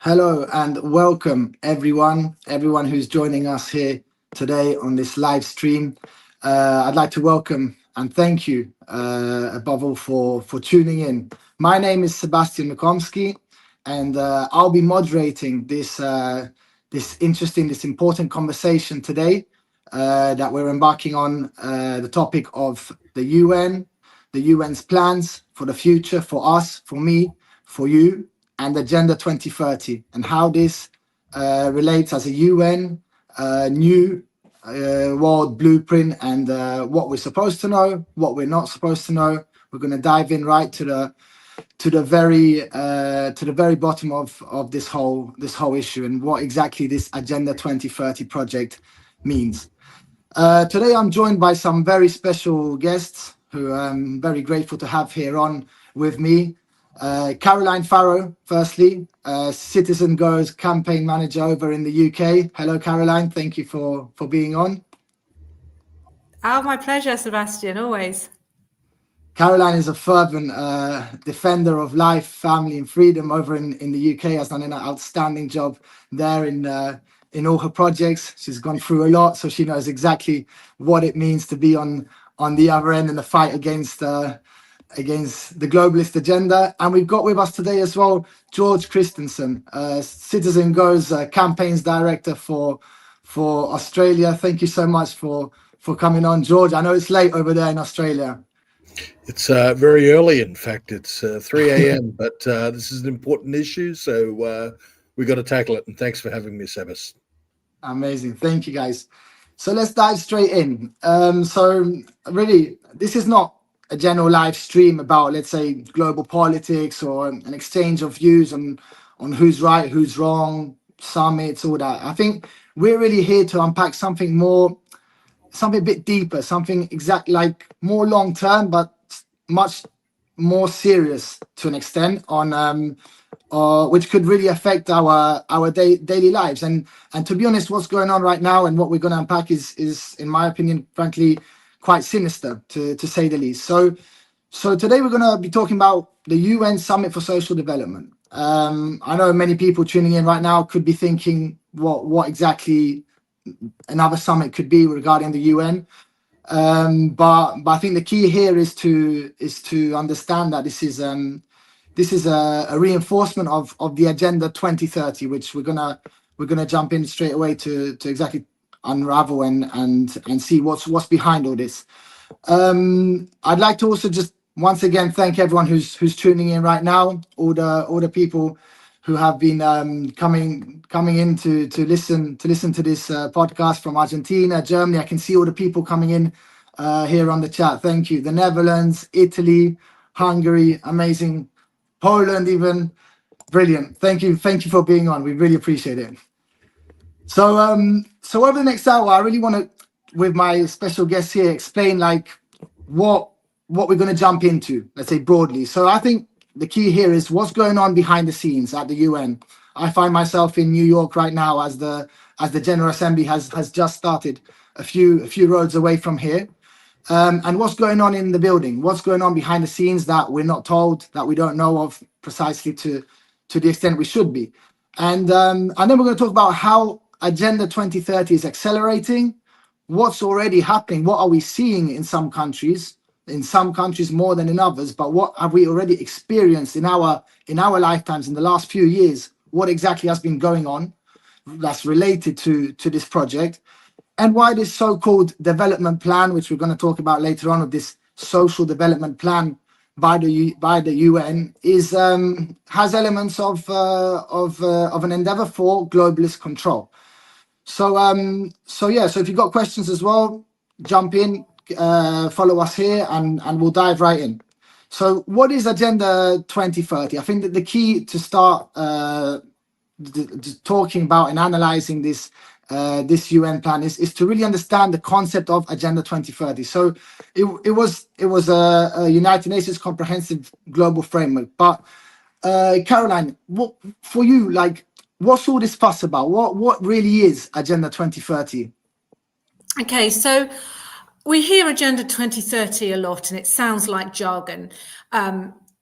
Hello and welcome everyone who's joining us here today on this live stream. I'd like to welcome and thank you above all for tuning in. My name is Sebastian Makomsky, and I'll be moderating this important conversation today that we're embarking on the topic of the UN, the UN's plans for the future for us, for me, for you, and Agenda 2030, and how this relates as a UN new world blueprint, and what we're supposed to know, what we're not supposed to know. We're going to dive in right to the very bottom of this whole issue and what exactly this Agenda 2030 project means. Today I'm joined by some very special guests who I'm very grateful to have here on with me. Caroline Farrow, firstly, Citizen Go's campaign manager over in the UK. Hello, Caroline. Thank you for being on. Oh, my pleasure, Sebastian, always. Caroline is a fervent defender of life, family, and freedom over in the UK. Has done an outstanding job there in all her projects. She's gone through a lot, so she knows exactly what it means to be on the other end in the fight against the globalist agenda. And we've got with us today as well George Christensen, Citizen Go's campaigns director for Australia. Thank you so much for coming on, George. I know it's late over there in Australia. It's very early. In fact, it's 3 a.m. But this is an important issue, so we got to tackle it. And thanks for having me, Sebas. Amazing. Thank you, guys. So let's dive straight in. So really, this is not a general live stream about, let's say, global politics or an exchange of views on who's right, who's wrong, summits, all that. I think we're really here to unpack something a bit deeper, something like more long term, but much more serious to an extent on which could really affect our daily lives. And to be honest, what's going on right now and what we're going to unpack is in my opinion, frankly, quite sinister to say the least. So today we're going to be talking about the UN Summit for Social Development. I know many people tuning in right now could be thinking what exactly another summit could be regarding the UN. But I think the key here is to understand that this is a reinforcement of the Agenda 2030, which we're gonna jump in straight away to exactly unravel and see what's behind all this. I'd like to also just once again thank everyone who's tuning in right now, all the people who have been coming in to listen to this podcast from Argentina, Germany. I can see all the people coming in here on the chat. Thank you. The Netherlands, Italy, Hungary, amazing. Poland, even brilliant. Thank you for being on. We really appreciate it. So over the next hour, I really want to, with my special guests here, explain like what we're going to jump into, let's say broadly. So I think the key here is what's going on behind the scenes at the UN. I find myself in New York right now as the General Assembly has just started a few roads away from here. And what's going on in the building? What's going on behind the scenes that we're not told, that we don't know of precisely to the extent we should be. And then we're going to talk about how Agenda 2030 is accelerating, what's already happening, what are we seeing in some countries more than in others, but what have we already experienced in our lifetimes in the last few years? What exactly has been going on that's related to this project, and why this so-called development plan, which we're going to talk about later on, of this social development plan by the UN, has elements of an endeavor for globalist control. So if you've got questions as well, jump in. Follow us here and we'll dive right in. So what is Agenda 2030? I think that the key to start talking about and analyzing this UN plan is to really understand the concept of Agenda 2030. So it was a United Nations comprehensive global framework. But Caroline, what for you, like, what's all this fuss about? What really is Agenda 2030? Okay, so we hear Agenda 2030 a lot and it sounds like jargon.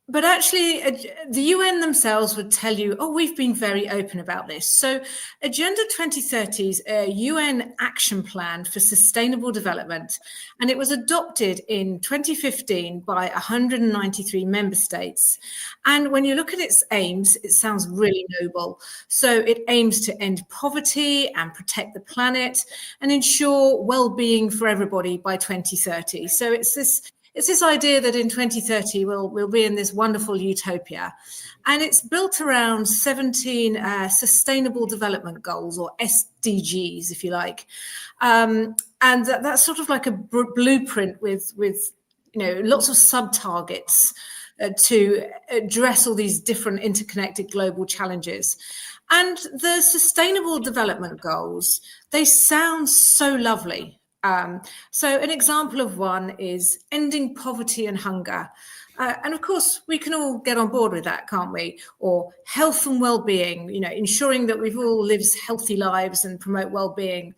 But actually, the UN themselves would tell you, oh, we've been very open about this. So Agenda 2030 is a UN action plan for sustainable development, and it was adopted in 2015 by 193 member states. And when you look at its aims, it sounds really noble. So it aims to end poverty and protect the planet and ensure well-being for everybody by 2030. So it's this idea that in 2030 we'll be in this wonderful utopia, and it's built around 17 sustainable development goals, or SDGs, if you like, and that's sort of like a blueprint with lots of sub targets to address all these different interconnected global challenges. And the sustainable development goals, they sound so lovely. So an example of one is ending poverty and hunger. And of course, we can all get on board with that, can't we? Or health and well-being, ensuring that we've all lived healthy lives and promote well-being.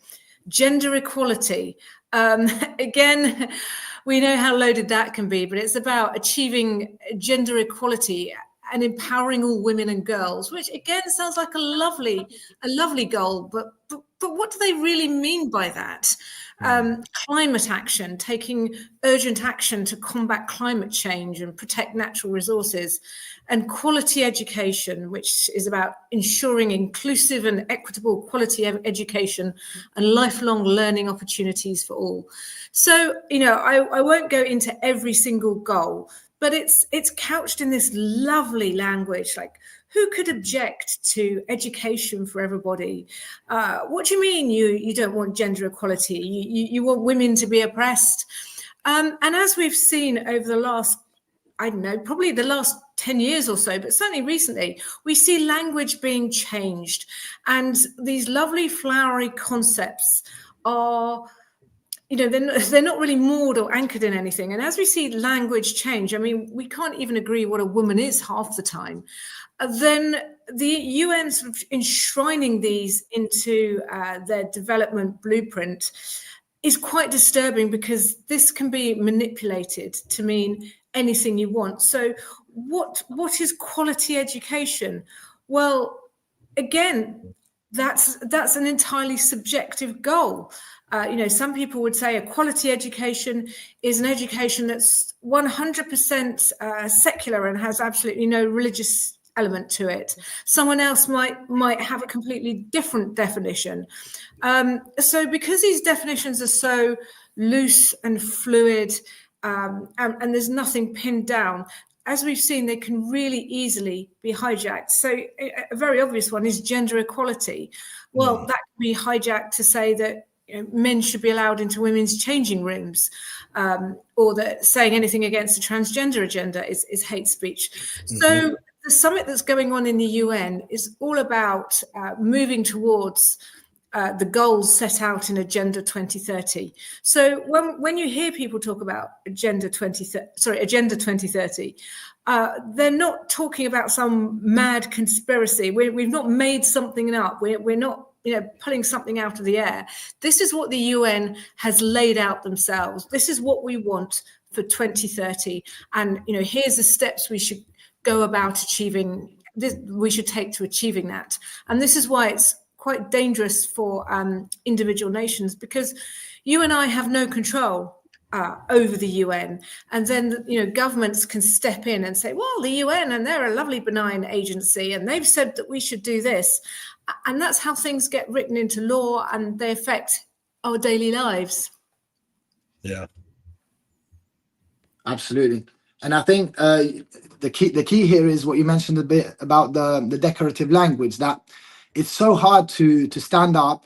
Gender equality. Again, we know how loaded that can be, but it's about achieving gender equality and empowering all women and girls, which again sounds like a lovely goal, but what do they really mean by that? Climate action, taking urgent action to combat climate change and protect natural resources, and quality education, which is about ensuring inclusive and equitable quality education and lifelong learning opportunities for all. So, I won't go into every single goal, but it's couched in this lovely language, like, who could object to education for everybody? What do you mean you don't want gender equality? You want women to be oppressed? And as we've seen over the last, I don't know, probably the last 10 years or so, but certainly recently, we see language being changed. And these lovely flowery concepts are, they're not really moored or anchored in anything. And as we see language change, I mean, we can't even agree what a woman is half the time. Then the UN sort of enshrining these into their development blueprint is quite disturbing, because this can be manipulated to mean anything you want. So what is quality education? Well, again, that's an entirely subjective goal. Some people would say a quality education is an education that's 100% secular and has absolutely no religious element to it. Someone else might have a completely different definition. So because these definitions are so loose and fluid, and there's nothing pinned down, as we've seen, they can really easily be hijacked. So a very obvious one is gender equality. Well, that can be hijacked to say that men should be allowed into women's changing rooms, or that saying anything against the transgender agenda is hate speech. So the summit that's going on in the UN is all about moving towards the goals set out in Agenda 2030. So when you hear people talk about Agenda 2030, they're not talking about some mad conspiracy. We've not made something up. We're not pulling something out of the air. This is what the UN has laid out themselves. This is what we want for 2030. And here's the steps we should go about achieving this, we should take to achieving that. And this is why it's quite dangerous for individual nations, because you and I have no control over the UN. And then, governments can step in and say, well, the UN, and they're a lovely benign agency, and they've said that we should do this. And that's how things get written into law, and they affect our daily lives. Yeah. Absolutely. And I think the key here is what you mentioned a bit about the decorative language, that it's so hard to stand up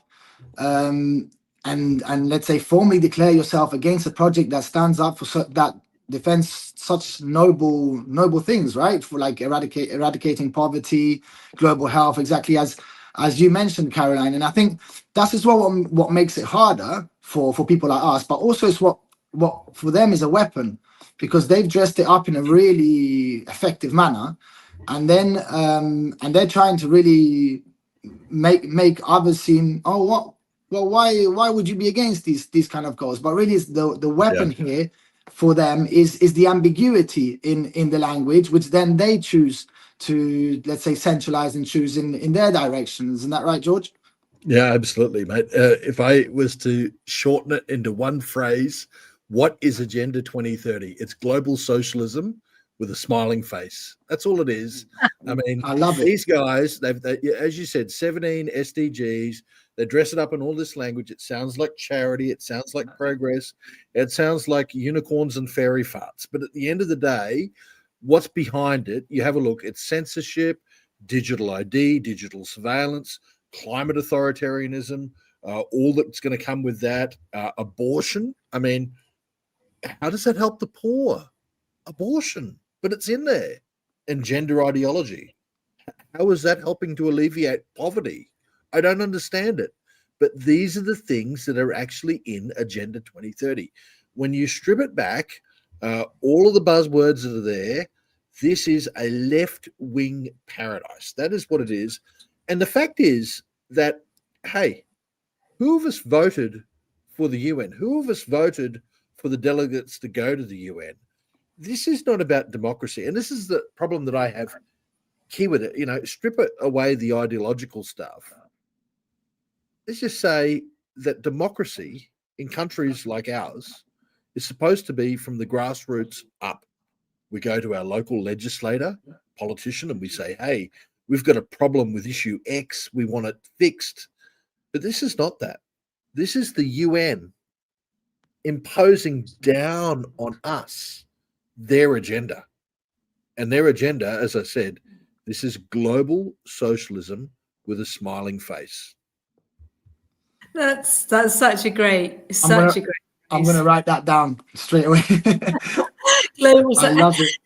and let's say formally declare yourself against a project that stands up for that defends such noble things, right? For like eradicating poverty, global health, exactly as you mentioned, Caroline. And I think that's as well what makes it harder for people like us, but also it's what for them is a weapon, because they've dressed it up in a really effective manner, and then and they're trying to really make others seem, why would you be against these kind of goals? But really, it's the weapon here for them is the ambiguity in the language, which then they choose to, let's say, centralize and choose in their directions. Isn't that right, George? Yeah, absolutely, mate. If I was to shorten it into one phrase, what is Agenda 2030? It's global socialism with a smiling face. That's all it is. I mean, I love it. these guys, as you said, 17 SDGs. They dress it up in all this language. It sounds like charity. It sounds like progress. It sounds like unicorns and fairy farts. But at the end of the day, what's behind it? You have a look. It's censorship, digital ID, digital surveillance, climate authoritarianism, all that's going to come with that, abortion. I mean, how does that help the poor? Abortion, but it's in there. And gender ideology. How is that helping to alleviate poverty? I don't understand it. But these are the things that are actually in Agenda 2030. When you strip it back, all of the buzzwords that are there, this is a left-wing paradise. That is what it is. And the fact is that, hey, who of us voted for the UN? Who of us voted for the delegates to go to the UN? This is not about democracy. And this is the problem that I have key with it. You know, strip it away the ideological stuff. Let's just say that democracy in countries like ours is supposed to be from the grassroots up. We go to our local legislator, politician, and we say, hey, we've got a problem with issue X. We want it fixed. But this is not that. This is the UN imposing down on us their agenda. And their agenda, as I said, this is global socialism with a smiling face. That's such a great, I'm gonna write that down straight away. global. I love it.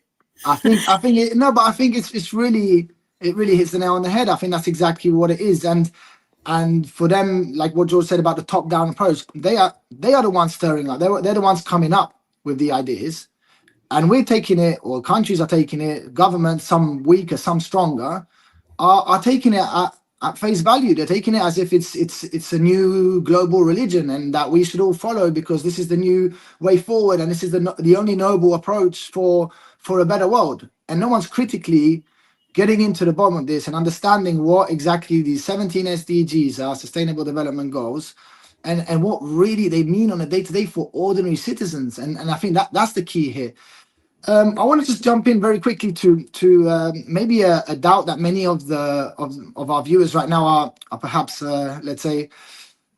I think it's really, it really hits the nail on the head. I think that's exactly what it is. And for them, like what George said about the top-down approach, they are the ones stirring up. They're the ones coming up with the ideas, and we're taking it, or countries are taking it. Governments, some weaker, some stronger, are taking it at face value. They're taking it as if it's a new global religion and that we should all follow because this is the new way forward and this is the only noble approach for a better world. And no one's critically getting into the bottom of this and understanding what exactly these 17 SDGs are, Sustainable Development Goals, and what really they mean on a day-to-day for ordinary citizens. And I think that's the key here. I want to just jump in very quickly to maybe a doubt that many of our viewers right now are perhaps let's say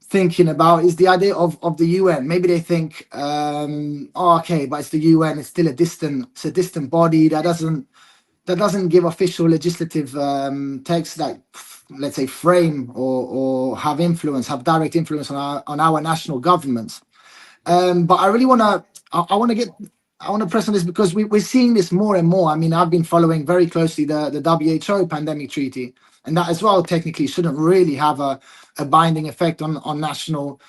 thinking about is the idea of the UN. Maybe they think, oh, okay, but it's the UN. It's still a distant body that doesn't give official legislative text that, let's say, frame or have direct influence on our national governments. But I really want to press on this because we're seeing this more and more. I mean, I've been following very closely the WHO pandemic treaty, and that as well technically shouldn't really have a binding effect on national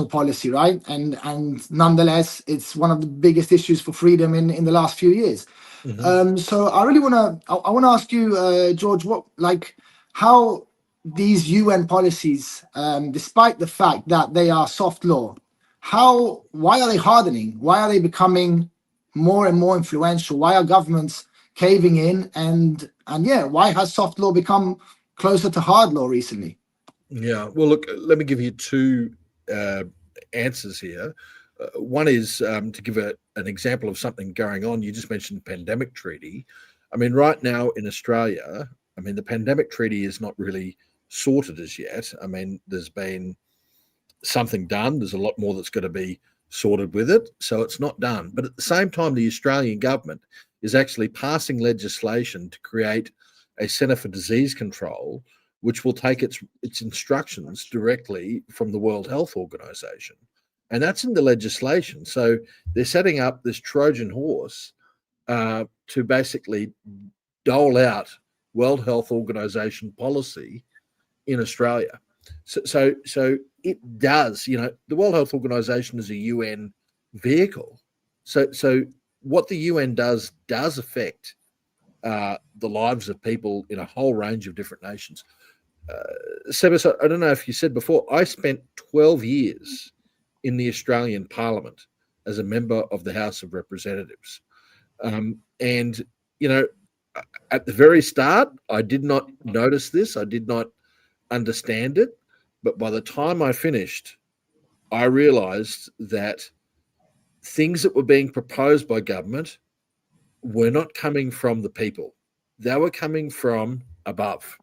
policy, right? And nonetheless, it's one of the biggest issues for freedom in the last few years. Mm-hmm. So I really want to ask you, George, how these UN policies, despite the fact that they are soft law, why are they hardening? Why are they becoming more and more influential? Why are governments caving in? And yeah, why has soft law become closer to hard law recently? Yeah, well, look, let me give you two answers here. One is to give an example of something going on. You just mentioned the pandemic treaty. I mean, right now in Australia, I mean, the pandemic treaty is not really sorted as yet. I mean, there's been something done. There's a lot more that's going to be sorted with it. So it's not done. But at the same time, the Australian government is actually passing legislation to create a Centre for Disease Control, which will take its instructions directly from the World Health Organization. And that's in the legislation. So they're setting up this Trojan horse to basically dole out World Health Organization policy in Australia. So it does, the World Health Organization is a UN vehicle. So what the UN does affect the lives of people in a whole range of different nations. Sebas, I don't know if you said before, I spent 12 years in the Australian Parliament as a member of the House of Representatives. And, at the very start, I did not notice this. I did not understand it. But by the time I finished, I realized that things that were being proposed by government were not coming from the people. They were coming from above.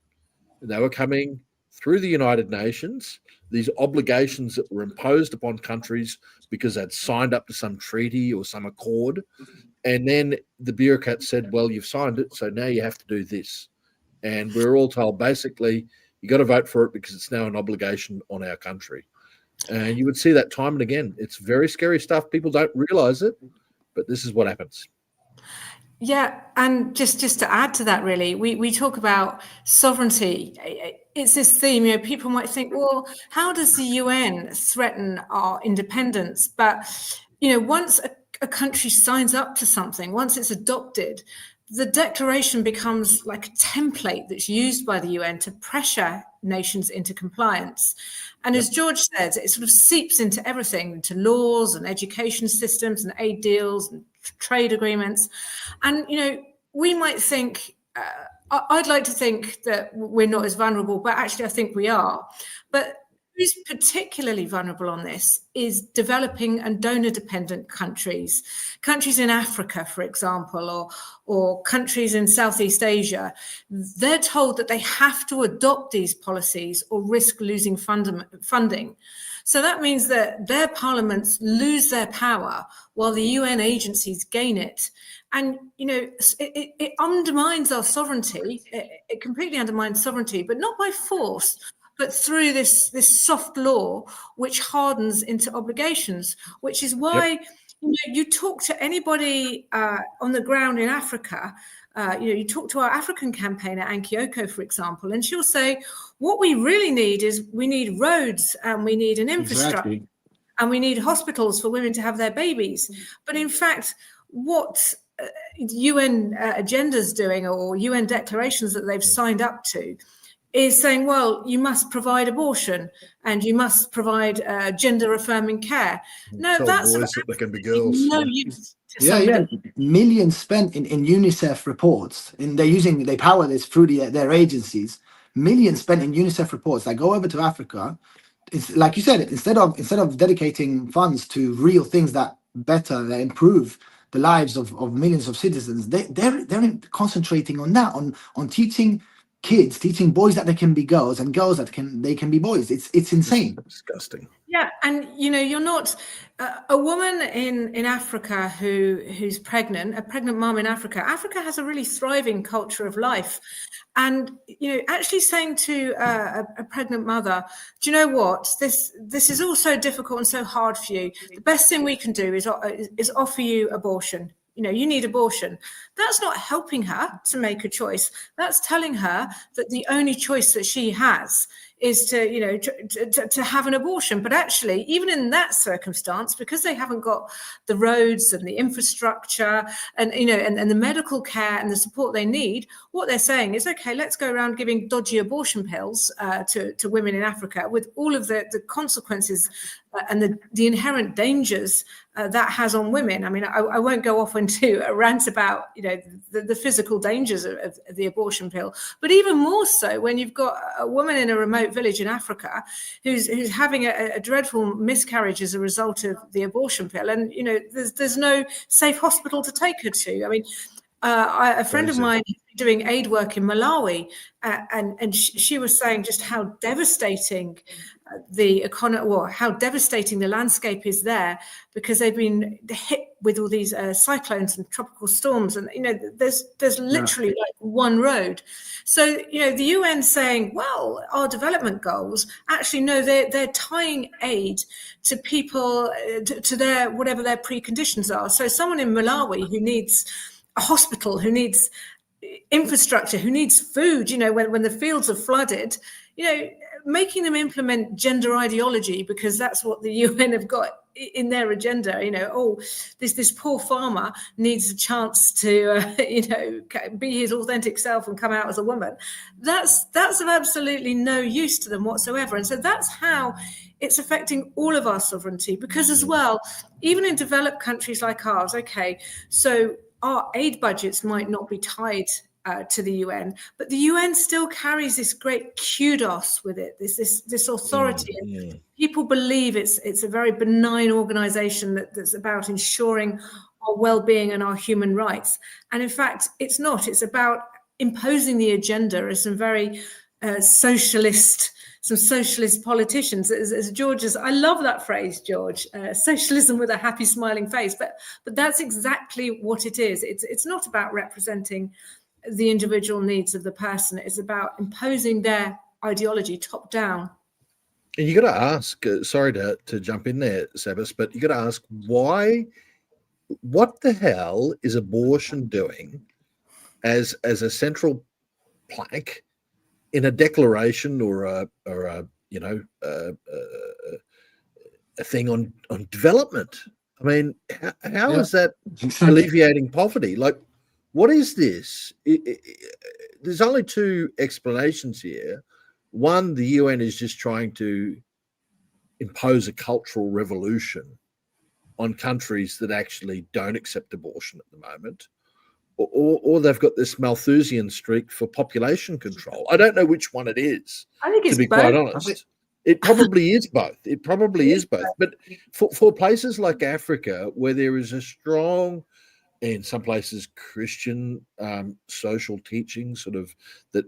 They were coming through the United Nations, these obligations that were imposed upon countries because they'd signed up to some treaty or some accord. And then the bureaucrats said, well, you've signed it, so now you have to do this. And we're all told, basically, you got to vote for it because it's now an obligation on our country. And you would see that time and again. It's very scary stuff. People don't realize it, but this is what happens. Yeah, and just to add to that, really, we talk about sovereignty. It's this theme, people might think, well, how does the UN threaten our independence? But, once a country signs up to something, once it's adopted, the declaration becomes like a template that's used by the UN to pressure nations into compliance. And as George says, it sort of seeps into everything, into laws and education systems and aid deals and trade agreements. And, we might think, I'd like to think that we're not as vulnerable, but actually I think we are. But who's particularly vulnerable on this is developing and donor-dependent countries in Africa, for example, or countries in Southeast Asia. They're told that they have to adopt these policies or risk losing funding. So that means that their parliaments lose their power while the UN agencies gain it. And, it undermines our sovereignty. It completely undermines sovereignty, but not by force, but through this soft law, which hardens into obligations, which is why you talk to anybody on the ground in Africa. You talk to our African campaigner, Ankioko, for example, and she'll say, what we really need is we need roads and we need an infrastructure and we need hospitals for women to have their babies. But in fact, what UN agenda's doing or UN declarations that they've signed up to is saying, well, you must provide abortion and you must provide gender-affirming care. No, Tell that's boys that they can be girls. no use to somebody. Millions spent in UNICEF reports, and they power this through their agencies. Millions spent in UNICEF reports that go over to Africa. It's like you said, instead of dedicating funds to real things that improve the lives of millions of citizens, they're concentrating on that, on teaching kids, teaching boys that they can be girls and girls that they can be boys. It's insane. It's disgusting. Yeah, and you're not a woman in Africa who's pregnant, a pregnant mom in Africa. Africa has a really thriving culture of life, and actually saying to a pregnant mother, do you know what? This is all so difficult and so hard for you. The best thing we can do is offer you abortion. You need abortion. That's not helping her to make a choice. That's telling her that the only choice that she has is to have an abortion. But actually, even in that circumstance, because they haven't got the roads and the infrastructure and and the medical care and the support they need, what they're saying is, okay, let's go around giving dodgy abortion pills to women in Africa, with all of the consequences and the inherent dangers that has on women. I mean, I won't go off into a rant about the physical dangers of the abortion pill, but even more so when you've got a woman in a remote village in Africa who's having a dreadful miscarriage as a result of the abortion pill, and there's no safe hospital to take her to. I mean, a friend of mine doing aid work in Malawi, and she was saying just how devastating the economy, or how devastating the landscape is there, because they've been hit with all these cyclones and tropical storms, and there's literally like one road. So the UN saying, well, our development goals, actually no, they're tying aid to people to their whatever their preconditions are. So someone in Malawi who needs a hospital, who needs infrastructure, who needs food, when the fields are flooded, making them implement gender ideology because that's what the UN have got in their agenda, oh, this poor farmer needs a chance to, be his authentic self and come out as a woman. That's of absolutely no use to them whatsoever. And so that's how it's affecting all of our sovereignty, because as well, even in developed countries like ours, okay, so our aid budgets might not be tied to the UN, but the UN still carries this great kudos with it, this authority. And people believe it's a very benign organization that's about ensuring our well-being and our human rights. And in fact, it's not. It's about imposing the agenda as some very socialist politicians. As George's, I love that phrase, George, socialism with a happy smiling face, but that's exactly what it is. It's not about representing the individual needs of the person. It's about imposing their ideology top down. And you got to ask, sorry to jump in there, Sabas, but you got to ask what the hell is abortion doing as a central plank in a declaration or a thing on development? I mean, how is that alleviating poverty? Like, what is this? There's only two explanations here. One, the UN is just trying to impose a cultural revolution on countries that actually don't accept abortion at the moment, or they've got this Malthusian streak for population control. I don't know which one it is. I think it's to be both. quite honest. It probably is both. It probably is both. But for places like Africa, where there is a strong, in some places, Christian social teaching, sort of that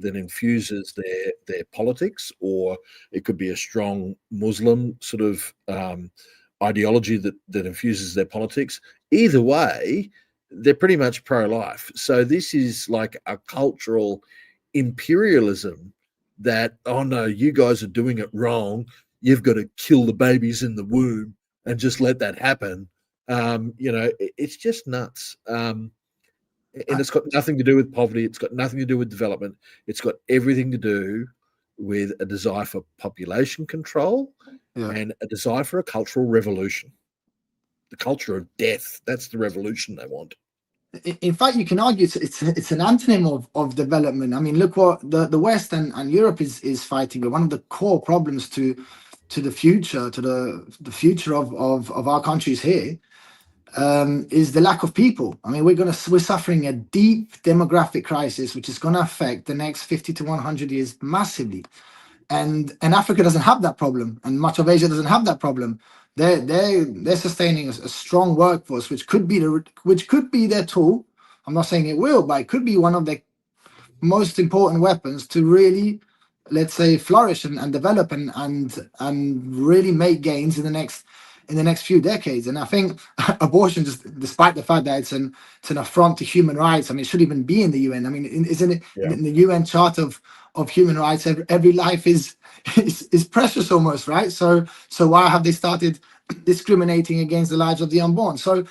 infuses their politics, or it could be a strong Muslim sort of ideology that infuses their politics. Either way, they're pretty much pro-life. So this is like a cultural imperialism that, oh no, you guys are doing it wrong. You've got to kill the babies in the womb and just let that happen. It's just nuts. And it's got nothing to do with poverty. It's got nothing to do with development. It's got everything to do with a desire for population control and a desire for a cultural revolution. The culture of death. That's the revolution they want. In fact, you can argue it's an antonym of development. I mean, look what the West and Europe is fighting with. One of the core problems to the future, to the future of our countries here, is the lack of people. I mean, we're suffering a deep demographic crisis, which is going to affect the next 50 to 100 years massively. And Africa doesn't have that problem, and much of Asia doesn't have that problem. They're sustaining a strong workforce, which could be their tool. I'm not saying it will, but it could be one of the most important weapons to really, let's say, flourish and develop and really make gains in the next few decades. And I think abortion, just despite the fact that it's an affront to human rights, I mean, it shouldn't even be in the UN. I mean, isn't it in the UN Charter of Human Rights? Every life is precious almost, right? So why have they started discriminating against the lives of the unborn? So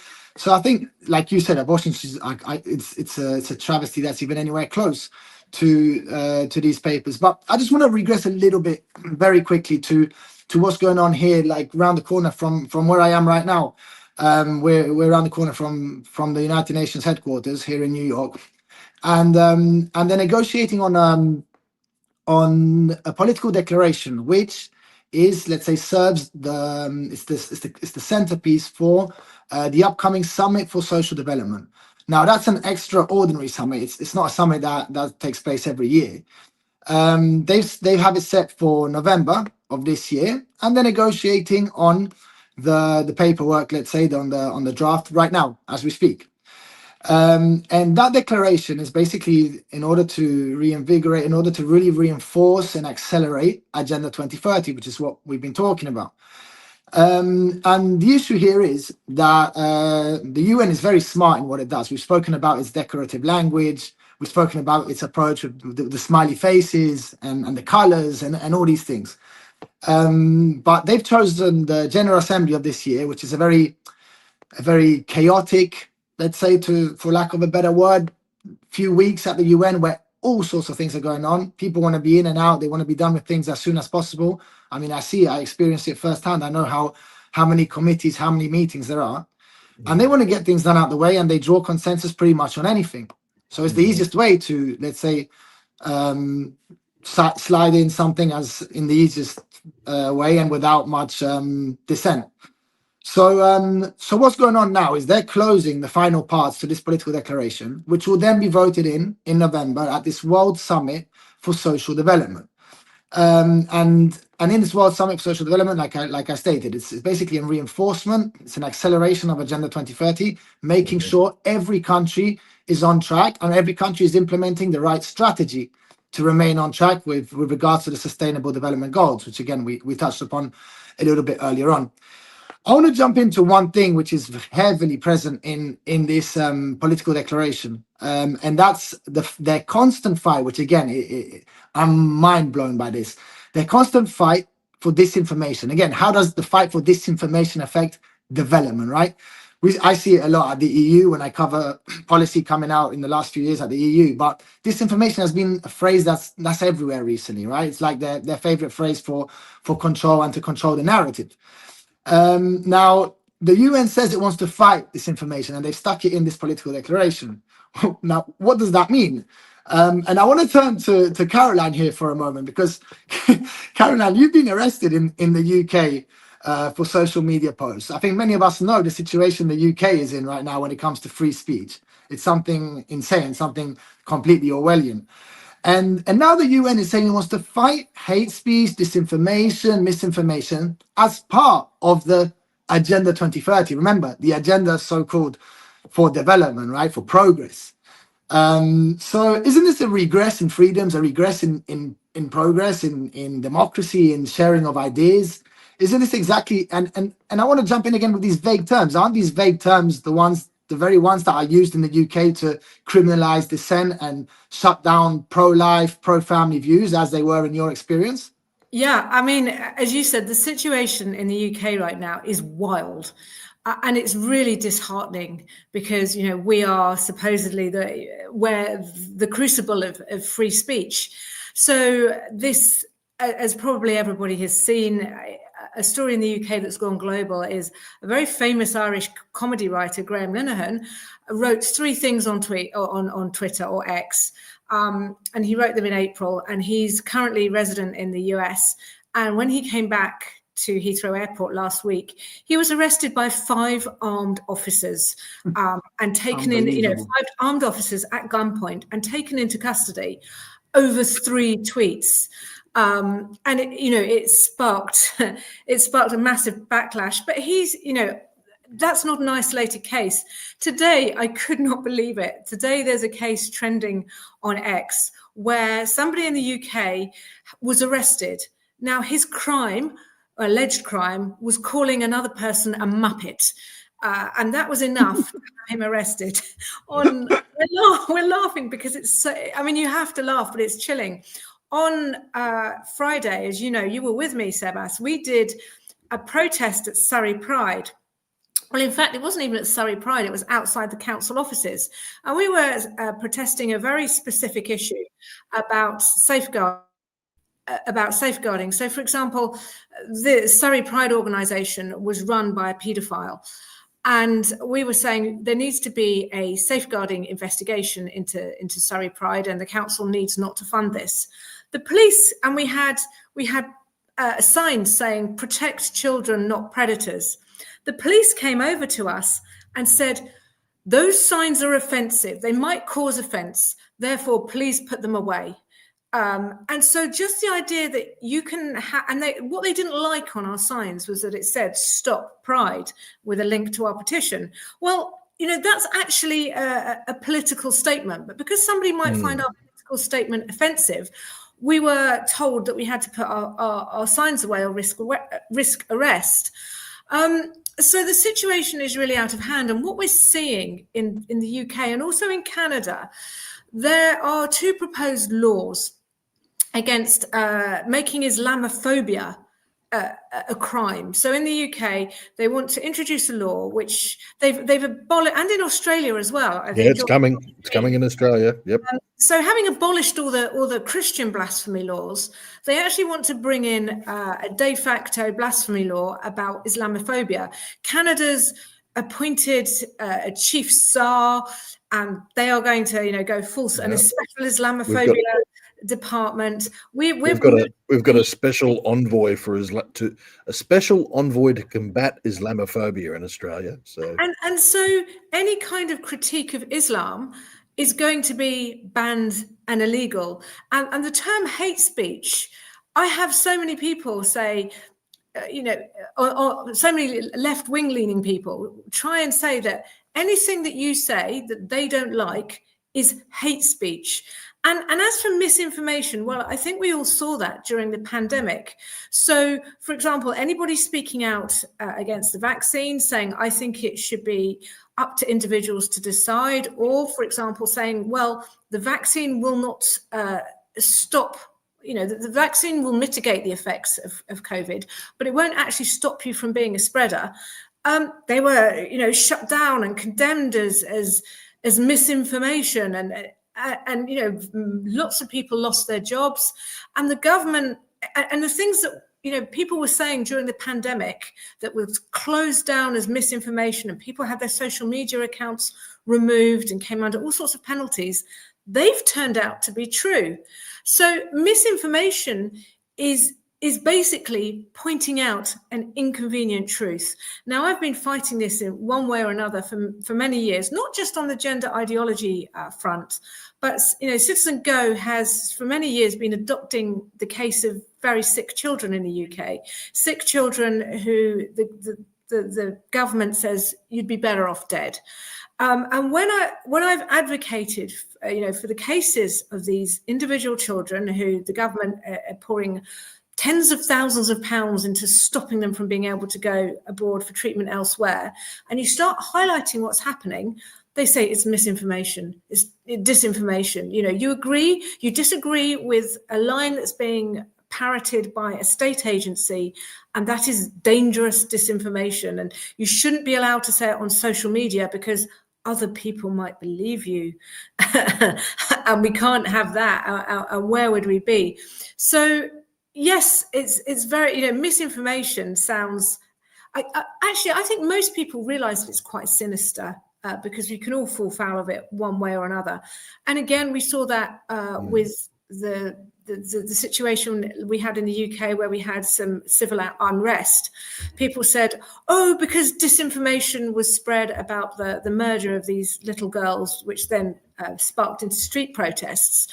I think, like you said, abortion is it's a travesty that's even anywhere close to these papers. But I just want to regress a little bit very quickly to what's going on here, like around the corner from where I am right now. We're around the corner from the United Nations headquarters here in New York, and they're negotiating on a political declaration, which is, let's say, serves it's the centerpiece for the upcoming Summit for Social Development. Now, that's an extraordinary summit. It's not a summit that takes place every year. They have it set for November of this year, and they're negotiating on the paperwork, let's say, on the draft right now as we speak. And that declaration is basically in order to reinvigorate, in order to really reinforce and accelerate Agenda 2030, which is what we've been talking about. And the issue here is that the UN is very smart in what it does. We've spoken about its decorative language. We've spoken about its approach with the smiley faces and the colors and all these things. But they've chosen the General Assembly of this year, which is a very chaotic, let's say, for lack of a better word, few weeks at the UN where all sorts of things are going on. People want to be in and out. They want to be done with things as soon as possible. I mean, I experience it firsthand. I know how many committees, how many meetings there are. And they want to get things done out the way, and they draw consensus pretty much on anything. So it's the easiest way to, let's say, slide in something as in the easiest way and without much dissent. So what's going on now is they're closing the final parts to this political declaration, which will then be voted in November at this World Summit for Social Development. And in this World Summit for Social Development, like I stated, it's basically a reinforcement. It's an acceleration of Agenda 2030, making sure every country is on track and every country is implementing the right strategy to remain on track with regards to the Sustainable Development Goals, which again we touched upon a little bit earlier on. I want to jump into one thing which is heavily present in this political declaration, and that's their constant fight, which again, I'm mind blown by this. Their constant fight for disinformation. Again, how does the fight for disinformation affect development, right? I see it a lot at the EU when I cover policy coming out in the last few years at the EU, but disinformation has been a phrase that's everywhere recently, right? It's like their favorite phrase for control and to control the narrative. Now, the UN says it wants to fight disinformation, and they've stuck it in this political declaration. Now, what does that mean? And I want to turn to Caroline here for a moment, because Caroline, you've been arrested in the UK for social media posts. I think many of us know the situation the UK is in right now when it comes to free speech. It's something insane, something completely Orwellian. And now the UN is saying it wants to fight hate speech, disinformation, misinformation as part of the Agenda 2030. Remember, the agenda is so-called for development, right? For progress. So isn't this a regress in freedoms, a regress in progress, in democracy, in sharing of ideas? Isn't this exactly, and I want to jump in again with these vague terms. Aren't these vague terms the very ones that are used in the UK to criminalize dissent and shut down pro-life, pro-family views, as they were in your experience? Yeah, I mean, as you said, the situation in the UK right now is wild. And it's really disheartening because, you know, we are supposedly the crucible of free speech. So this, as probably everybody has seen, a story in the UK that's gone global is a very famous Irish comedy writer, Graham Linehan, wrote 3 things on Twitter or X, and he wrote them in April, and he's currently resident in the US. And when he came back to Heathrow Airport last week, he was arrested by 5 armed officers and taken in, 5 armed officers at gunpoint and taken into custody over 3 tweets. And it sparked a massive backlash. But that's not an isolated case. Today, I could not believe it. Today, there's a case trending on X where somebody in the UK was arrested. Now, his crime, or alleged crime, was calling another person a muppet. And that was enough to have him arrested. We're laughing because it's so, I mean, you have to laugh, but it's chilling. On Friday, as you know, you were with me, Sebas, we did a protest at Surrey Pride. Well, in fact, it wasn't even at Surrey Pride, it was outside the council offices. And we were protesting a very specific issue about safeguarding. So, for example, the Surrey Pride organisation was run by a paedophile. And we were saying there needs to be a safeguarding investigation into Surrey Pride, and the council needs not to fund this. The police, and we had signs saying "Protect children, not predators." The police came over to us and said, "Those signs are offensive. They might cause offence. Therefore, please put them away." And so just the idea that you can what they didn't like on our signs was that it said "Stop Pride" with a link to our petition. Well, that's actually a political statement, but because somebody might find our political statement offensive, we were told that we had to put our signs away or risk arrest. So the situation is really out of hand. And what we're seeing in the UK and also in Canada, there are 2 proposed laws against making Islamophobia a crime. So in the UK, they want to introduce a law which they've abolished, and in Australia as well. I think it's coming. It's coming in Australia. Yep. So having abolished all the Christian blasphemy laws, they actually want to bring in a de facto blasphemy law about Islamophobia. Canada's appointed a chief czar, and they are going to, go full, and a special Islamophobia department. We've got a special envoy a special envoy to combat Islamophobia in Australia. So and so any kind of critique of Islam is going to be banned and illegal. And the term hate speech, I have so many people say, or so many left-wing leaning people try and say that anything that you say that they don't like is hate speech. And as for misinformation, well, I think we all saw that during the pandemic. So, for example, anybody speaking out against the vaccine, saying, I think it should be up to individuals to decide, or, for example, saying, well, the vaccine will not stop, the vaccine will mitigate the effects of COVID, but it won't actually stop you from being a spreader. They were, shut down and condemned as misinformation, and lots of people lost their jobs, and the government, and the things that people were saying during the pandemic that was closed down as misinformation, and people had their social media accounts removed and came under all sorts of penalties, they've turned out to be true. So misinformation is basically pointing out an inconvenient truth. Now, I've been fighting this in one way or another for many years, not just on the gender ideology front, but Citizen Go has for many years been adopting the case of very sick children in the UK, sick children who the government says you'd be better off dead. And when I've advocated, for the cases of these individual children who the government are pouring tens of thousands of pounds into stopping them from being able to go abroad for treatment elsewhere, and you start highlighting what's happening, they say it's misinformation, it's disinformation. You disagree with a line that's being parroted by a state agency, and that is dangerous disinformation, and you shouldn't be allowed to say it on social media because other people might believe you. And we can't have that. And where would we be? So yes, it's very, misinformation sounds, I think most people realize that it's quite sinister, because we can all fall foul of it one way or another. And again, we saw that with the situation we had in the UK where we had some civil unrest. People said, because disinformation was spread about the murder of these little girls, which then sparked into street protests,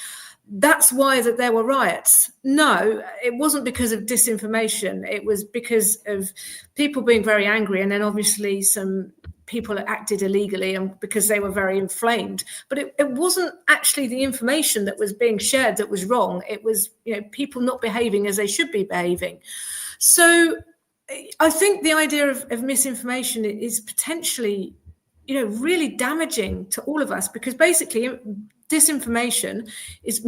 that's why that there were riots. No, it wasn't because of disinformation. It was because of people being very angry, and then obviously some people acted illegally and because they were very inflamed. But it wasn't actually the information that was being shared that was wrong. It was people not behaving as they should be behaving. So I think the idea of misinformation is potentially really damaging to all of us, because basically misinformation is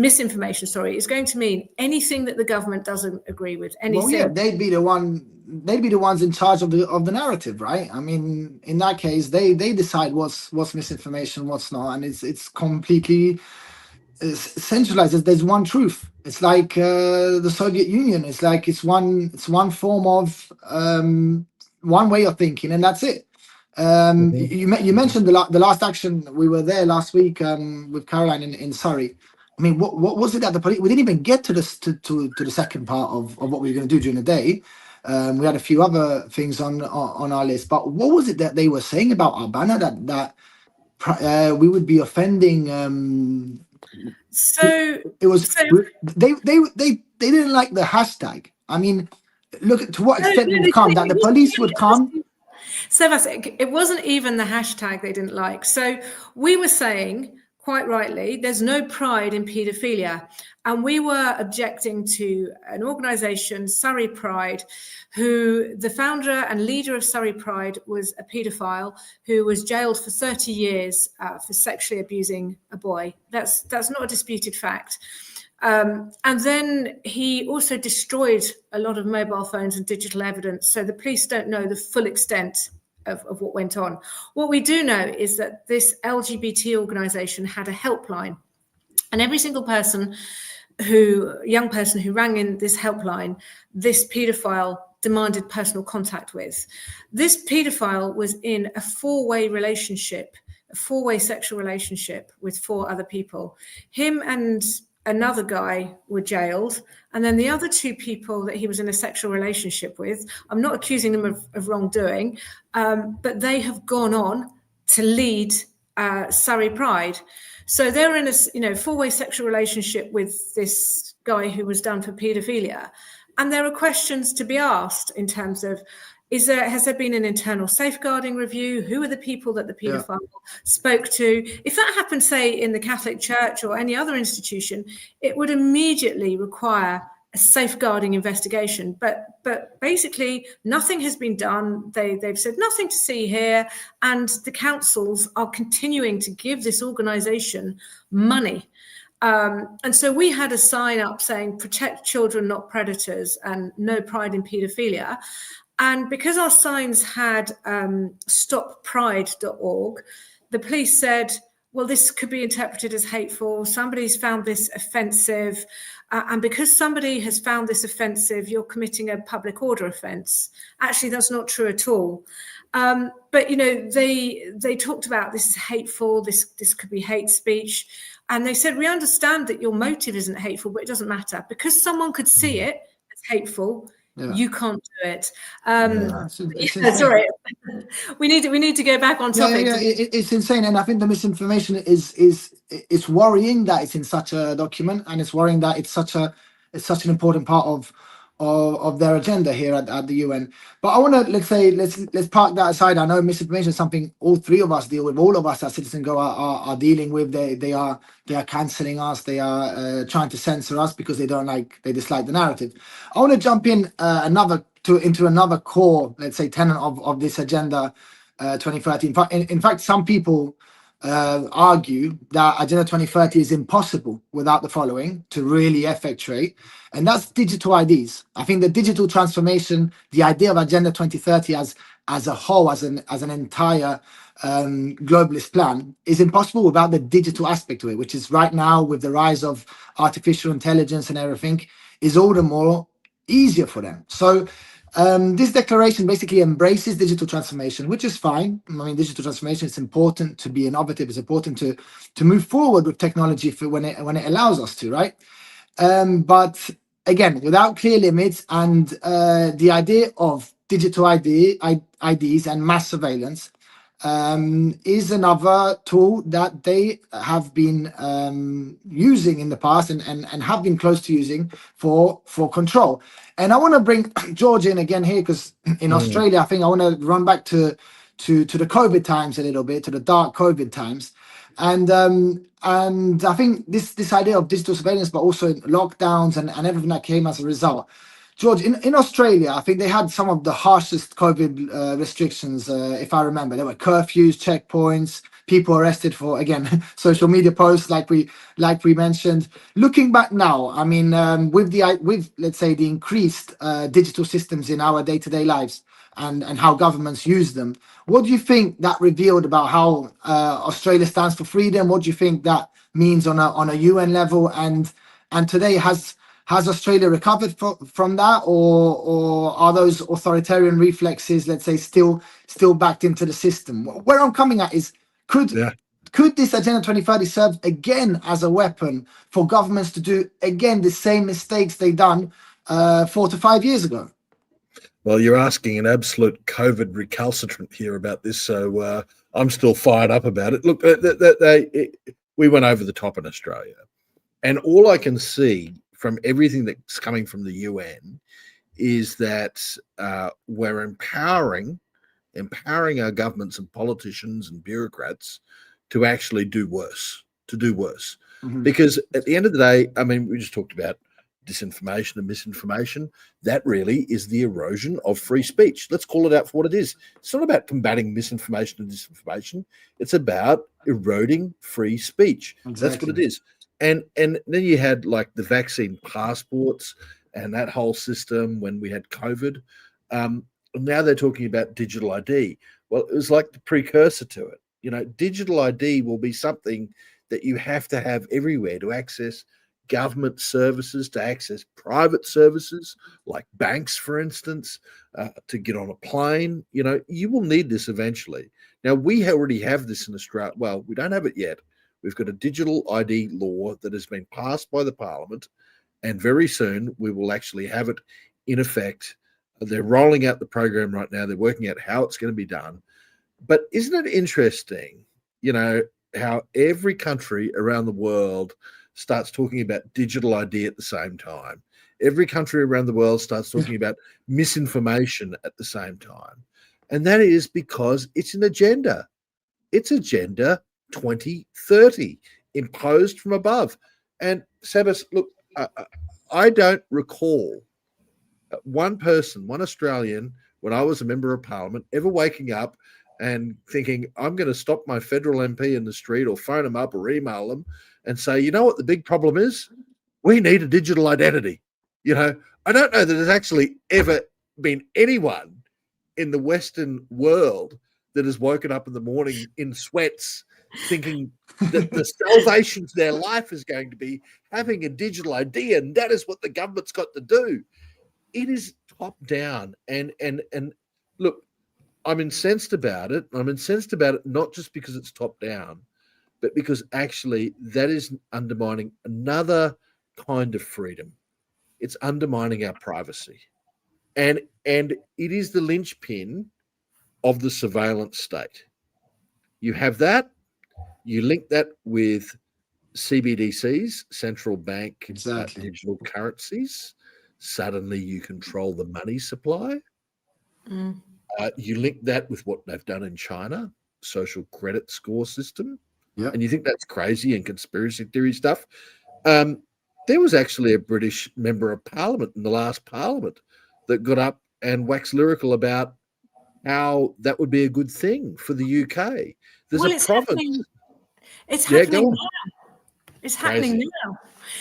going to mean anything that the government doesn't agree with. Anything. Well, yeah, they'd be the ones in charge of the narrative, right? I mean, in that case, they decide what's misinformation, what's not, and it's completely centralized. There's one truth. It's like the Soviet Union. It's like it's one form of one way of thinking, and that's it. You mentioned the last action. We were there last week with Caroline in Surrey. I mean, what was it that the police? We didn't even get to the second part of what we were going to do during the day. We had a few other things on our list, but what was it that they were saying about our banner that we would be offending? So it was they didn't like the hashtag. I mean, look to what extent it would come that the police would come. So it wasn't even the hashtag they didn't like. So we were saying, quite rightly, there's no pride in paedophilia. And we were objecting to an organisation, Surrey Pride, who the founder and leader of Surrey Pride was a paedophile who was jailed for 30 years for sexually abusing a boy. That's not a disputed fact. And then he also destroyed a lot of mobile phones and digital evidence. So the police don't know the full extent of what went on. What we do know is that this LGBT organization had a helpline, and every single young person who rang in this helpline, this paedophile demanded personal contact with. This paedophile was in a four-way sexual relationship with 4 other people. Him and another guy were jailed, and then the other 2 people that he was in a sexual relationship with, I'm not accusing them of wrongdoing, but they have gone on to lead Surrey Pride. So they were in a 4-way sexual relationship with this guy who was done for paedophilia. And there are questions to be asked in terms of, has there been an internal safeguarding review? Who are the people that the paedophile spoke to? If that happened, say, in the Catholic Church or any other institution, it would immediately require a safeguarding investigation. But basically, nothing has been done. They've said nothing to see here. And the councils are continuing to give this organisation money. And so we had a sign up saying, protect children, not predators, and no pride in paedophilia. And because our signs had stoppride.org, the police said, well, this could be interpreted as hateful. Somebody's found this offensive. And because somebody has found this offensive, you're committing a public order offence. Actually, that's not true at all. But, they talked about this is hateful. This could be hate speech. And they said, we understand that your motive isn't hateful, but it doesn't matter. Because someone could see it as hateful, you can't do it. Sorry, we need to go back on topic. It's insane, and I think the misinformation is worrying that it's in such a document, and it's worrying that it's such an important part of their agenda here at the UN. But I want to let's park that aside. I know misinformation is something all 3 of us deal with. All of us at Citizen Go are dealing with. They are cancelling us. They are trying to censor us because they dislike the narrative. I want to jump in into another core, let's say, tenet of this agenda 2030. In fact, some people argue that Agenda 2030 is impossible without the following to really effectuate, and that's digital IDs. I think the digital transformation, the idea of Agenda 2030 as a whole, as an entire globalist plan, is impossible without the digital aspect to it, which is right now, with the rise of artificial intelligence and everything, is all the more easier for them. So this declaration basically embraces digital transformation, which is fine. I mean, digital transformation is important to be innovative. It's important to move forward with technology when it allows us to, right? But again, without clear limits, and the idea of digital IDs and mass surveillance is another tool that they have been using in the past and have been close to using for control. And I want to bring George in again here, because in Australia, I think I want to run back to the COVID times a little bit, to the dark COVID times. And I think this idea of digital surveillance, but also lockdowns and everything that came as a result. George, in Australia, I think they had some of the harshest COVID restrictions, if I remember. There were curfews, checkpoints, people arrested for, again, social media posts, like we mentioned. Looking back now, I mean, with let's say the increased digital systems in our day-to-day lives and how governments use them, what do you think that revealed about how Australia stands for freedom? What do you think that means on a UN level? And today, has Australia recovered from that, or are those authoritarian reflexes, let's say, still backed into the system? Where I'm coming at is, could this Agenda 2030 serve again as a weapon for governments to do again the same mistakes they done 4 to 5 years ago? Well, you're asking an absolute COVID recalcitrant here about this, so I'm still fired up about it. Look, we went over the top in Australia, and all I can see from everything that's coming from the UN is that we're empowering our governments and politicians and bureaucrats to actually do worse, Mm-hmm. Because at the end of the day, I mean, we just talked about disinformation and misinformation. That really is the erosion of free speech. Let's call it out for what it is. It's not about combating misinformation and disinformation. It's about eroding free speech. Exactly. That's what it is. And then you had like the vaccine passports and that whole system when we had COVID. Now they're talking about digital ID. Well, it was like the precursor to it. You know, digital ID will be something that you have to have everywhere to access government services, to access private services like banks, for instance, to get on a plane. You know, you will need this eventually. Now, we already have this in Australia. Well, we don't have it yet. We've got a digital ID law that has been passed by the Parliament, and very soon we will actually have it in effect. They're rolling out the program right now. They're working out how it's going to be done. But isn't it interesting, you know, how every country around the world starts talking about digital ID at the same time? Every country around the world starts talking about misinformation at the same time. And that is because it's an agenda. It's Agenda 2030 imposed from above. And Sebas, look, I don't recall one person, one Australian, when I was a member of parliament, ever waking up and thinking, I'm going to stop my federal MP in the street or phone them up or email them and say, you know what the big problem is? We need a digital identity. You know, I don't know that there's actually ever been anyone in the Western world that has woken up in the morning in sweats thinking that the salvation to their life is going to be having a digital ID, and that is what the government's got to do. It is top down, and look, I'm incensed about it. I'm incensed about it not just because it's top down, but because actually that is undermining another kind of freedom. It's undermining our privacy, and it is the linchpin of the surveillance state. You have that, you link that with CBDCs, central bank digital currencies. Suddenly you control the money supply. You link that with what they've done in China, social credit score system. Yeah. And you think that's crazy and conspiracy theory stuff. There was actually a British member of parliament in the last parliament that got up and waxed lyrical about how that would be a good thing for the UK. There's a province. It's happening now. It's Crazy. happening now.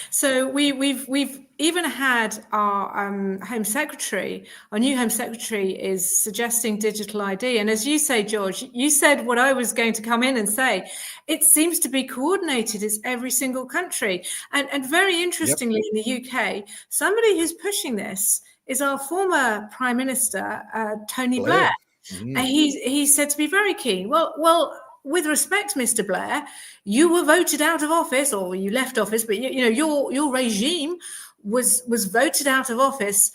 So we've even had our Home Secretary, our new Home Secretary, is suggesting digital ID. And as you say, George, you said what I was going to come in and say. It seems to be coordinated. It's every single country. And very interestingly, in the UK, somebody who's pushing this is our former Prime Minister, Tony Blair. And he's said to be very keen. Well, with respect, Mr. Blair, you were voted out of office, or you left office, but you know your regime was voted out of office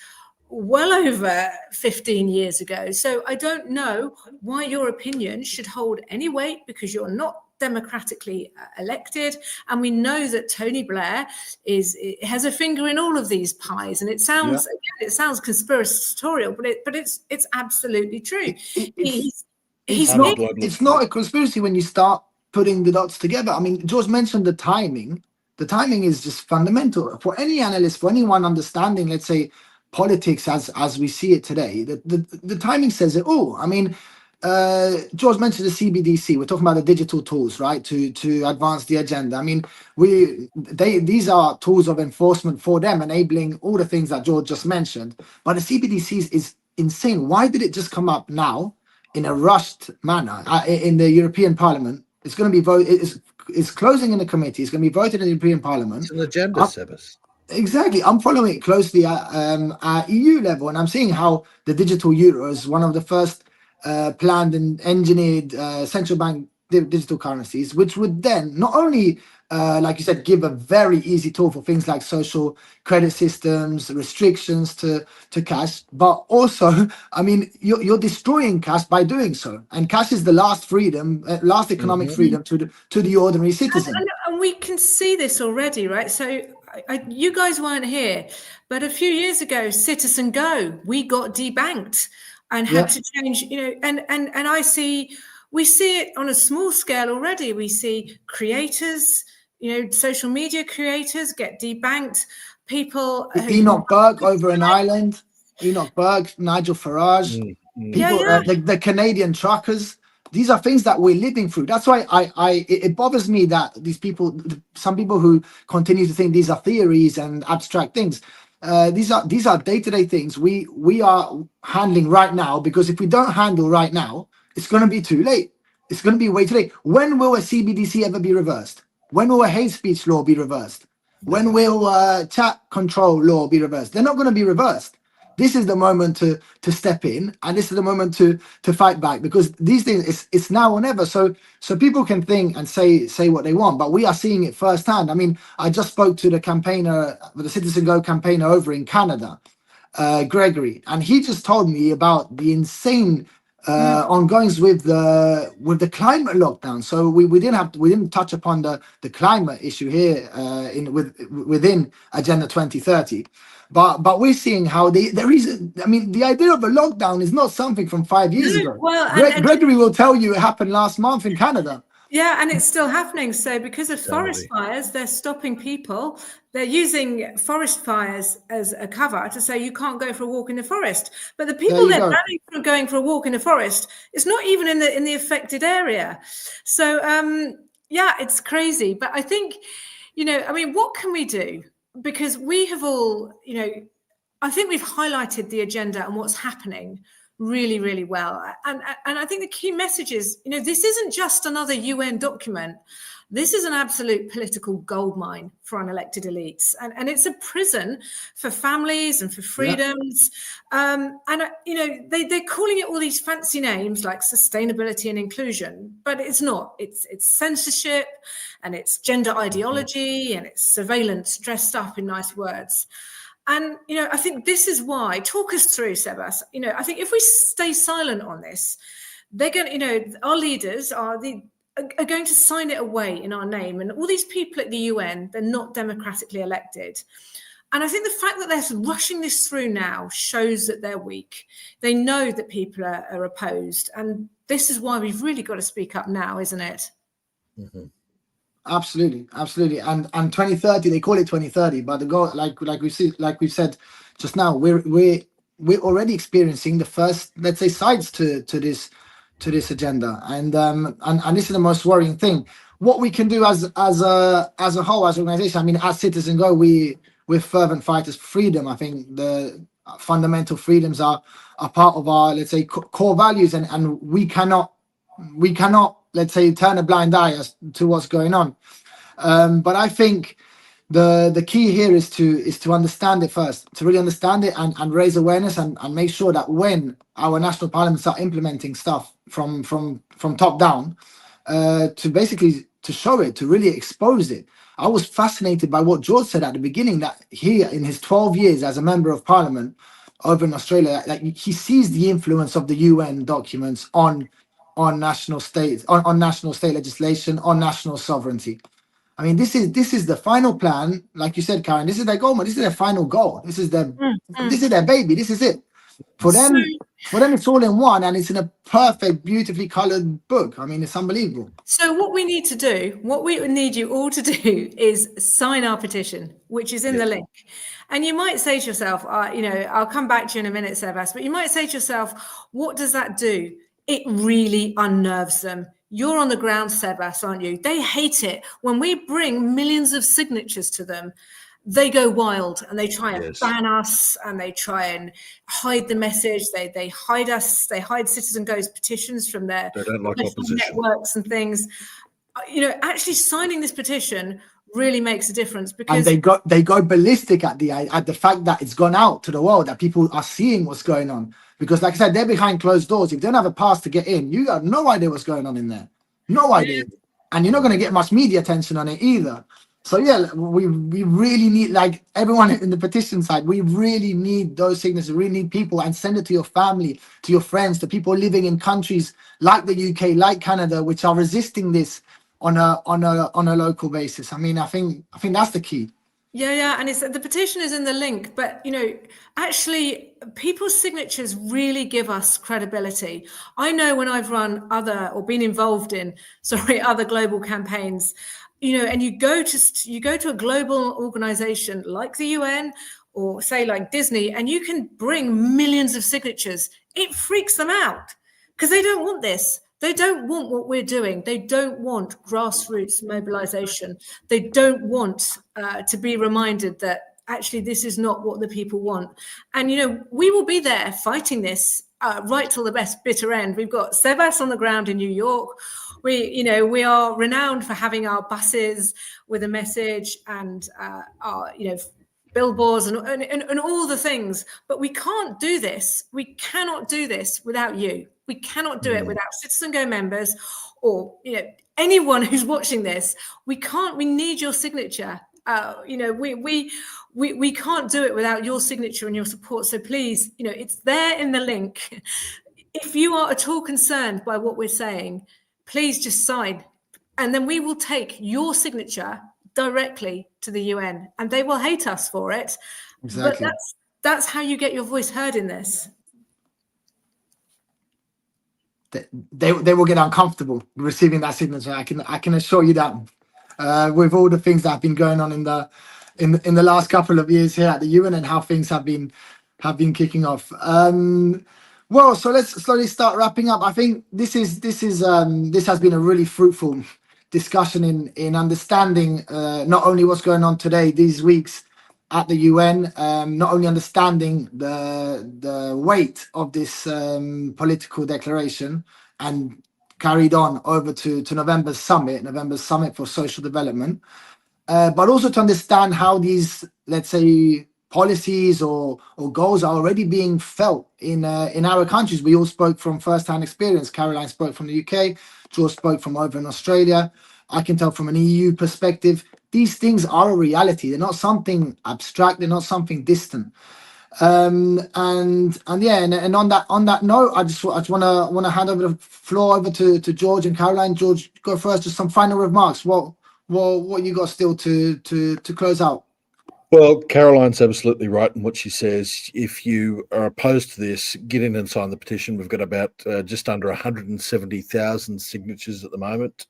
well over 15 years ago. So I don't know why your opinion should hold any weight, because you're not democratically elected, and we know that Tony Blair has a finger in all of these pies. And it sounds conspiratorial, but it's absolutely true. It's not a conspiracy when you start putting the dots together. I mean, George mentioned the timing. The timing is just fundamental for any analyst, for anyone understanding, let's say, politics as we see it today. The timing says it all. I mean, George mentioned the CBDC. We're talking about the digital tools, right, to advance the agenda. I mean, these are tools of enforcement for them, enabling all the things that George just mentioned. But the CBDC is insane. Why did it just come up now in a rushed manner in the European Parliament? It's going to be voted. It's closing in the committee. It's going to be voted in the European Parliament. It's an agenda, Sebas. Exactly. I'm following it closely at EU level, and I'm seeing how the digital euro is one of the first planned and engineered central bank digital currencies, which would then not only, like you said, give a very easy tool for things like social credit systems, restrictions to cash, but also, I mean, you're destroying cash by doing so, and cash is the last freedom, last economic freedom to the ordinary citizen. And we can see this already, right? So you guys weren't here, but a few years ago, Citizen Go, we got debanked and had to change, you know, and we see it on a small scale already. We see creators, you know, social media creators get debanked. People, Enoch Burke over in Ireland, Enoch Burke, Nigel Farage, people, the Canadian truckers. These are things that we're living through. That's why it bothers me that these people, some people who continue to think these are theories and abstract things, these are day-to-day things we are handling right now. Because if we don't handle right now, it's going to be too late. It's going to be way too late. When will a CBDC ever be reversed? When will a hate speech law be reversed? When will chat control law be reversed? They're not going to be reversed. This is the moment to step in, and this is the moment to fight back, because these things, it's now or never. So people can think and say what they want, but we are seeing it firsthand. I mean, I just spoke to the campaigner, the Citizen Go campaigner over in Canada, Gregory, and he just told me about the insane ongoings with the climate lockdown. So we didn't touch upon the climate issue here within Agenda 2030. But we're seeing how there is. I mean, the idea of a lockdown is not something from 5 years ago. Well, Gregory will tell you it happened last month in Canada. Yeah, and it's still happening. So because of forest fires, they're stopping people. They're using forest fires as a cover to say you can't go for a walk in the forest. But the people they're banning from going for a walk in the forest, it's not even in the affected area. So yeah, it's crazy. But I think, I mean, what can we do? Because we have all, I think we've highlighted the agenda and what's happening really, really well. And I think the key message is, this isn't just another UN document. This is an absolute political goldmine for unelected elites. And it's a prison for families and for freedoms. Yeah. They're calling it all these fancy names like sustainability and inclusion, but it's not. It's censorship, and it's gender ideology, and it's surveillance dressed up in nice words. And, I think this is why, talk us through, Sebas, I think if we stay silent on this, they're going to, our leaders are going to sign it away in our name. And all these people at the UN, they're not democratically elected. And I think the fact that they're rushing this through now shows that they're weak. They know that people are opposed. And this is why we've really got to speak up now, isn't it? Mm-hmm. Absolutely. And 2030, they call it 2030, but the goal, like we said just now, we're already experiencing the first, let's say, sides to this agenda, and this is the most worrying thing. What we can do as a whole, as an organization, I mean, as Citizen Go, we're fervent fighters for freedom. I think the fundamental freedoms are part of our, let's say, core values, and we cannot, let's say, turn a blind eye as to what's going on. But I think the key here is to understand it first, to really understand it and raise awareness and make sure that when our national parliaments are implementing stuff from top down, to basically to show it, to really expose it. I was fascinated by what George said at the beginning, that he, in his 12 years as a member of parliament over in Australia, like, he sees the influence of the UN documents on national states, on national state legislation, on national sovereignty. I mean, this is the final plan, like you said, Karen. This is their goal. This is their final goal. This is their this is their baby. This is it. For them, it's all in one, and it's in a perfect, beautifully colored book. I mean, it's unbelievable. So what we need to do, what we need you all to do, is sign our petition, which is in the link. And you might say to yourself, I'll come back to you in a minute, Sebas, but you might say to yourself, what does that do? It really unnerves them. You're on the ground, Sebas, aren't you? They hate it. When we bring millions of signatures to them, they go wild and they try and ban us, and they try and hide the message. They hide us. They hide Citizen Go's petitions from their networks and things. Actually signing this petition really makes a difference, because and they go ballistic at the fact that it's gone out to the world, that people are seeing what's going on. Because, like I said, they're behind closed doors. If they don't have a pass to get in, you have no idea what's going on in there. No idea. And you're not going to get much media attention on it either. So, yeah, we really need, like everyone in the petition side, we really need those signatures. We really need people, and send it to your family, to your friends, to people living in countries like the UK, like Canada, which are resisting this on a local basis. I mean, I think that's the key. Yeah, and the petition is in the link, but actually people's signatures really give us credibility. I know when I've run been involved in other global campaigns, and you go to a global organization like the UN, or say like Disney, and you can bring millions of signatures. It freaks them out, because they don't want this. They don't want what we're doing. They don't want grassroots mobilization. They don't want to be reminded that actually this is not what the people want. And, we will be there fighting this right till the bitter end. We've got Sebas on the ground in New York. We are renowned for having our buses with a message and our, billboards and all the things. But we can't do this. We cannot do this without you. We cannot do it without Citizen Go members or, anyone who's watching this. We can't. We need your signature. We can't do it without your signature and your support. So please, it's there in the link. If you are at all concerned by what we're saying, please just sign. And then we will take your signature directly to the UN, and they will hate us for it. Exactly. But that's how you get your voice heard in this. They will get uncomfortable receiving that signature. I can assure you that. With all the things that have been going on in the last couple of years here at the UN and how things have been kicking off. Well, so let's slowly start wrapping up. I think this has been a really fruitful discussion in understanding not only what's going on today, these weeks at the UN, not only understanding the weight of this political declaration and carried on over to November's summit for social development, but also to understand how these, let's say, policies or goals are already being felt in our countries. We all spoke from first-hand experience. Caroline spoke from the UK. George spoke from over in Australia. I can tell from an EU perspective, these things are a reality. They're not something abstract. They're not something distant. And on that note, I just want to hand over the floor over to George and Caroline. George, go first. Just some final remarks. What you got still to close out? Well, Caroline's absolutely right in what she says. If you are opposed to this, get in and sign the petition. We've got about just under 170,000 signatures at the moment.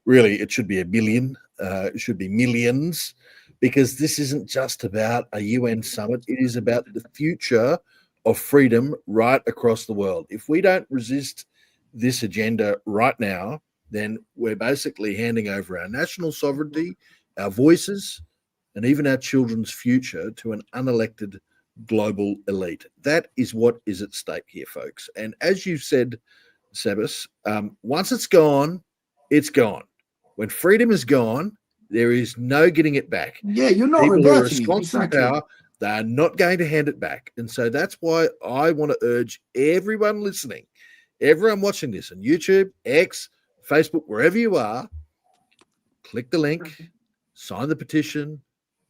Really, it should be a million. It should be millions, because this isn't just about a UN summit. It is about the future of freedom right across the world. If we don't resist this agenda right now, then we're basically handing over our national sovereignty, our voices, and even our children's future to an unelected global elite. That is what is at stake here, folks. And as you said, Sebas, once it's gone, it's gone. When freedom is gone, there is no getting it back. Yeah, you're not People who are reverting. responsible Exactly. power, they are not going to hand it back. And so that's why I want to urge everyone listening, everyone watching this on YouTube, X, Facebook, wherever you are, click the link, sign the petition,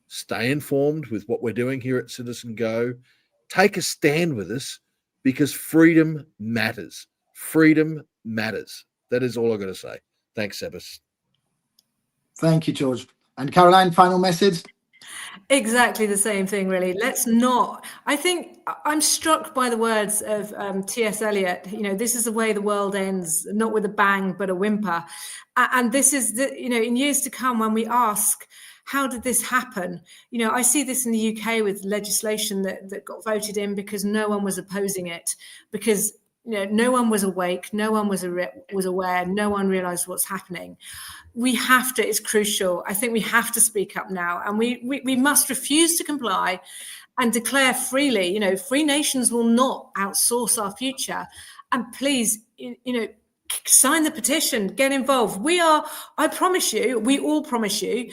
stay informed with what we're doing here at Citizen Go. Take a stand with us, because freedom matters. Freedom matters. That is all I've got to say. Thanks, Sebas. Thank you, George. And Caroline, final message? Exactly the same thing, really. Let's not. I think I'm struck by the words of T.S. Eliot. This is the way the world ends, not with a bang, but a whimper. And this is in years to come, when we ask, how did this happen? I see this in the UK with legislation that got voted in because no one was opposing it, because no one was awake, no one was aware, no one realized what's happening. We have to, it's crucial. I think we have to speak up now, and we must refuse to comply and declare freely, free nations will not outsource our future. And please, sign the petition, get involved. I promise you, we all promise you,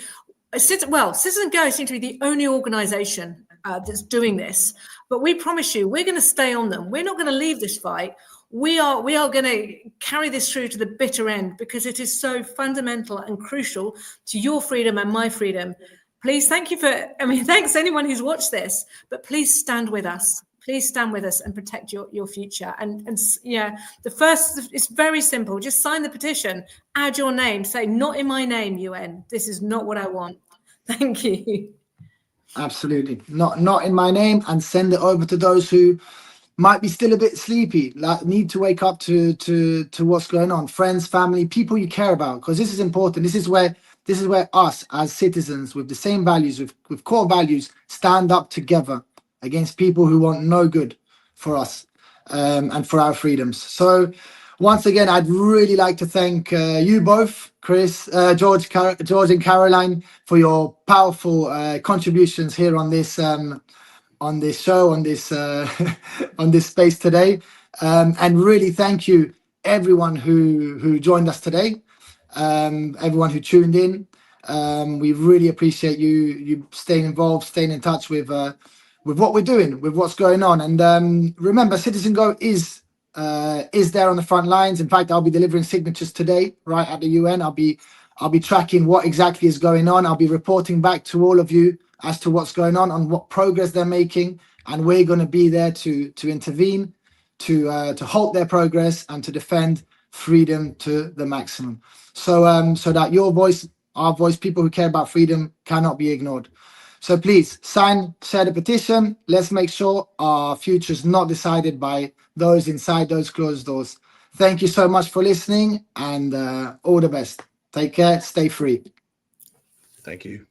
Citizen Go seems to be the only organization that's doing this, but we promise you, we're going to stay on them. We're not going to leave this fight. We are going to carry this through to the bitter end, because it is so fundamental and crucial to your freedom and my freedom. Please, thanks anyone who's watched this, but please stand with us. Please stand with us and protect your future. And the first, it's very simple. Just sign the petition, add your name, say, not in my name, UN. This is not what I want. Thank you. Absolutely. Not in my name, and send it over to those who might be still a bit sleepy, like need to wake up to what's going on. Friends, family, people you care about, because this is important. This is where us as citizens with the same values, with core values, stand up together against people who want no good for us and for our freedoms. So once again, I'd really like to thank you both, Chris, George, George, and Caroline, for your powerful contributions here on this show, on this on this space today, and really thank you everyone who joined us today, everyone who tuned in. We really appreciate you staying involved, staying in touch with what we're doing, with what's going on. And remember, Citizen Go is there on the front lines. In fact, I'll be delivering signatures today, right at the UN. I'll be tracking what exactly is going on. I'll be reporting back to all of you as to what's going on what progress they're making, and we're going to be there to intervene, to halt their progress, and to defend freedom to the maximum. So so that your voice, our voice, people who care about freedom, cannot be ignored. So please sign, share the petition. Let's make sure our future is not decided by those inside those closed doors. Thank you so much for listening, and all the best. Take care. Stay free. Thank you.